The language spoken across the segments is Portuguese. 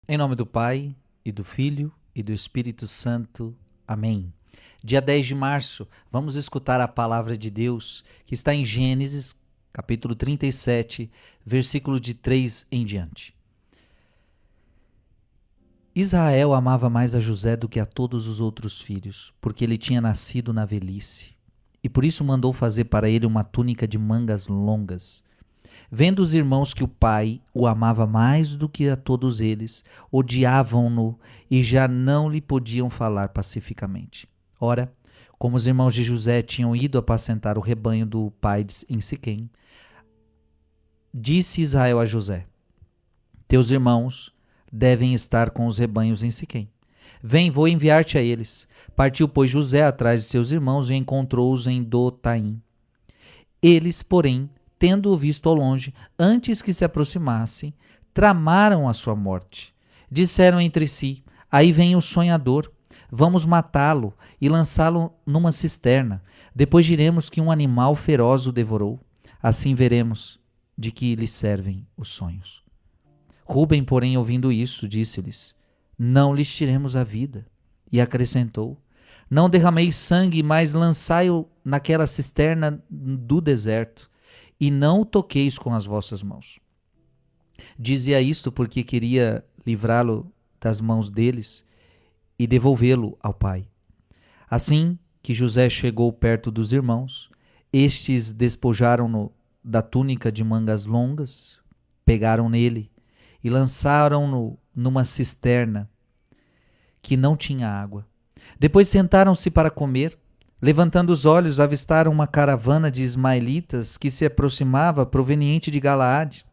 Em nome do Pai, e do Filho, e do Espírito Santo. Amém. Dia 10 de março, vamos escutar a palavra de Deus, que está em Gênesis, capítulo 37, versículo de 3 em diante. Israel amava mais a José do que a todos os outros filhos, porque ele tinha nascido na velhice, e por isso mandou fazer para ele uma túnica de mangas longas. Vendo os irmãos que o pai o amava mais do que a todos eles, odiavam-no e já não lhe podiam falar pacificamente. Ora, como os irmãos de José tinham ido apacentar o rebanho do pai em Siquém, disse Israel a José: Teus irmãos devem estar com os rebanhos em Siquém. Vem, vou enviar-te a eles. Partiu, pois, José atrás de seus irmãos e encontrou-os em Dotaim. Eles, porém, tendo-o visto ao longe, antes que se aproximasse, tramaram a sua morte. Disseram entre si: Aí vem o sonhador, vamos matá-lo e lançá-lo numa cisterna. Depois diremos que um animal feroz o devorou. Assim veremos de que lhe servem os sonhos. Rúben, porém, ouvindo isso, disse-lhes: Não lhes tiremos a vida. E acrescentou: Não derrameis sangue, mas lançai-o naquela cisterna do deserto, e não o toqueis com as vossas mãos. Dizia isto porque queria livrá-lo das mãos deles e devolvê-lo ao pai. Assim que José chegou perto dos irmãos, estes despojaram-no da túnica de mangas longas, pegaram nele e lançaram-no numa cisterna que não tinha água. Depois sentaram-se para comer. Levantando os olhos, avistaram uma caravana de ismaelitas que se aproximava proveniente de Galaade.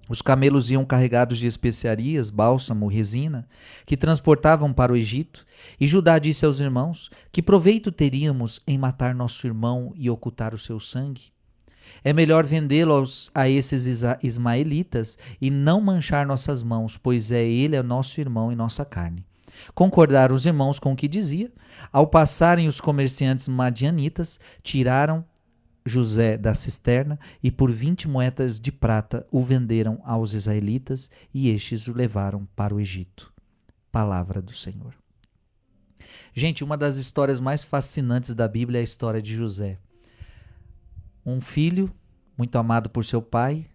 Os camelos iam carregados de especiarias, bálsamo, resina, que transportavam para o Egito. E Judá disse aos irmãos: Que proveito teríamos em matar nosso irmão e ocultar o seu sangue? É melhor vendê-lo a esses ismaelitas e não manchar nossas mãos, pois ele é nosso irmão e nossa carne. Concordaram os irmãos com o que dizia. Ao passarem os comerciantes madianitas, tiraram José da cisterna e por 20 moedas de prata o venderam aos israelitas e estes o levaram para o Egito. Palavra do Senhor. Gente, uma das histórias mais fascinantes da Bíblia é a história de José. Um filho muito amado por seu pai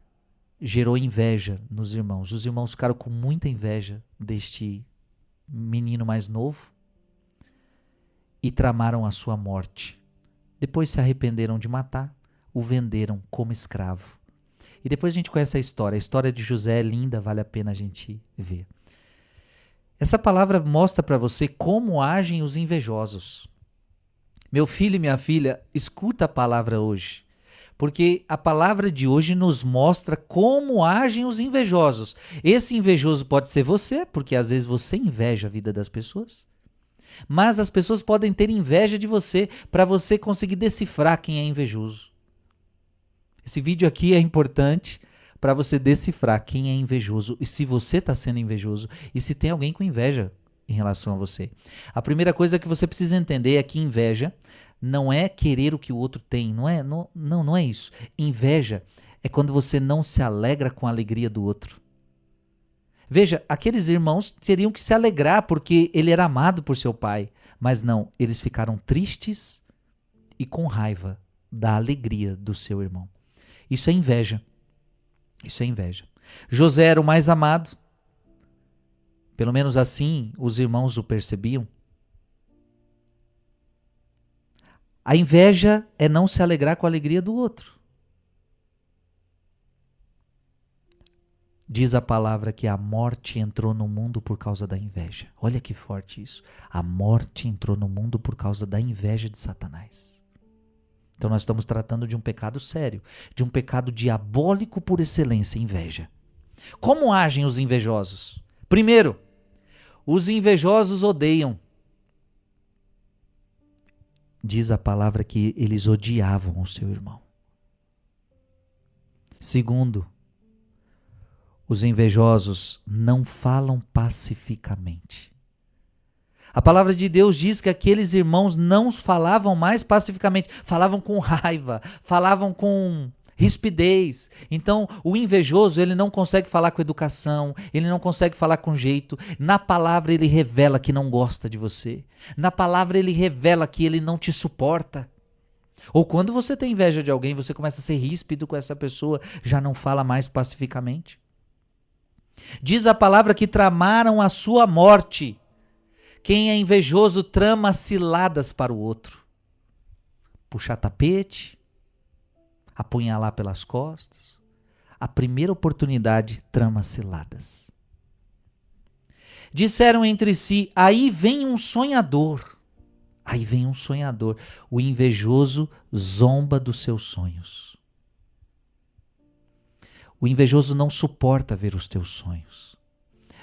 gerou inveja nos irmãos. Os irmãos ficaram com muita inveja deste menino mais novo e tramaram a sua morte. Depois se arrependeram de matar, o venderam como escravo. E depois a gente conhece a história de José é linda, vale a pena a gente ver. Essa palavra mostra para você como agem os invejosos. Meu filho e minha filha, escuta a palavra hoje, porque a palavra de hoje nos mostra como agem os invejosos. Esse invejoso pode ser você, porque às vezes você inveja a vida das pessoas. Mas as pessoas podem ter inveja de você para você conseguir decifrar quem é invejoso. Esse vídeo aqui é importante para você decifrar quem é invejoso e se você está sendo invejoso e se tem alguém com inveja em relação a você. A primeira coisa que você precisa entender é que inveja não é querer o que o outro tem, não é isso. Inveja é quando você não se alegra com a alegria do outro. Veja, aqueles irmãos teriam que se alegrar porque ele era amado por seu pai, mas não, eles ficaram tristes e com raiva da alegria do seu irmão. Isso é inveja. Isso é inveja. José era o mais amado, pelo menos assim os irmãos o percebiam. A inveja é não se alegrar com a alegria do outro. Diz a palavra que a morte entrou no mundo por causa da inveja. Olha que forte isso. A morte entrou no mundo por causa da inveja de Satanás. Então nós estamos tratando de um pecado sério, de um pecado diabólico por excelência, inveja. Como agem os invejosos? Primeiro, os invejosos odeiam. Diz a palavra que eles odiavam o seu irmão. Segundo, os invejosos não falam pacificamente. A palavra de Deus diz que aqueles irmãos não falavam mais pacificamente, falavam com raiva, falavam com Rispidez. Então, o invejoso, ele não consegue falar com educação, ele não consegue falar com jeito. Na palavra, ele revela que não gosta de você. Na palavra, ele revela que ele não te suporta. Ou quando você tem inveja de alguém, você começa a ser ríspido com essa pessoa, já não fala mais pacificamente. Diz a palavra que tramaram a sua morte. Quem é invejoso trama ciladas para o outro. Puxar tapete, apunhalar pelas costas. A primeira oportunidade trama ciladas. Disseram entre si, aí vem um sonhador. Aí vem um sonhador. O invejoso zomba dos seus sonhos. O invejoso não suporta ver os teus sonhos.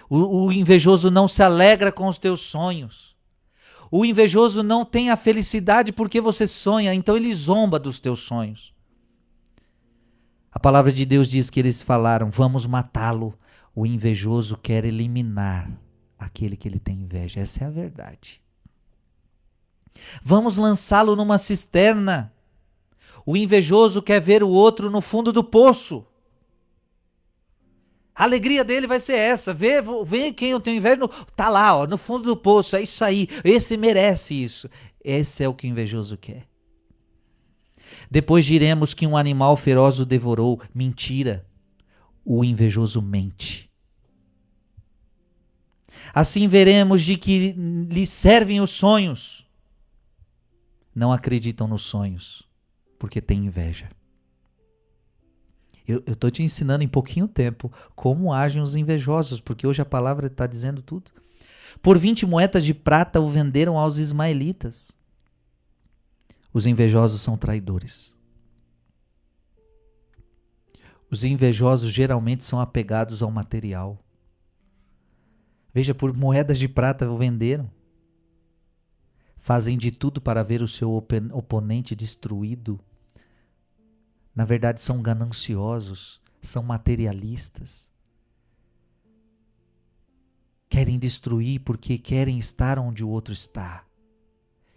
O invejoso não se alegra com os teus sonhos. O invejoso não tem a felicidade porque você sonha, então ele zomba dos teus sonhos. A palavra de Deus diz que eles falaram, vamos matá-lo. O invejoso quer eliminar aquele que ele tem inveja. Essa é a verdade. Vamos lançá-lo numa cisterna. O invejoso quer ver o outro no fundo do poço. A alegria dele vai ser essa. Vê quem eu tenho inveja. Tá lá, ó, no fundo do poço. É isso aí. Esse merece isso. Esse é o que o invejoso quer. Depois diremos que um animal feroz o devorou. Mentira. O invejoso mente. Assim veremos de que lhe servem os sonhos. Não acreditam nos sonhos, porque têm inveja. Eu estou te ensinando em pouquinho tempo como agem os invejosos, porque hoje a palavra está dizendo tudo. Por 20 moedas de prata o venderam aos ismaelitas. Os invejosos são traidores. Os invejosos geralmente são apegados ao material. Veja, por moedas de prata o venderam. Fazem de tudo para ver o seu oponente destruído. Na verdade, são gananciosos, são materialistas. Querem destruir porque querem estar onde o outro está.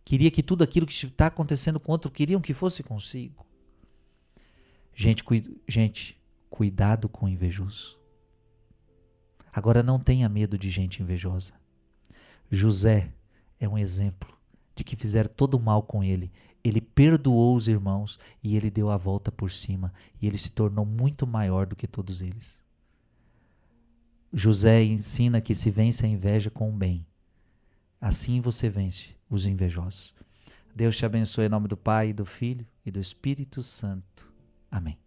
Queria que tudo aquilo que está acontecendo com o outro, queriam que fosse consigo. Gente, cuidado com o invejoso. Agora não tenha medo de gente invejosa. José é um exemplo de que fizeram todo o mal com ele. Ele perdoou os irmãos e ele deu a volta por cima. E ele se tornou muito maior do que todos eles. José ensina que se vence a inveja com o bem. Assim você vence os invejosos. Deus te abençoe em nome do Pai, do Filho e do Espírito Santo. Amém.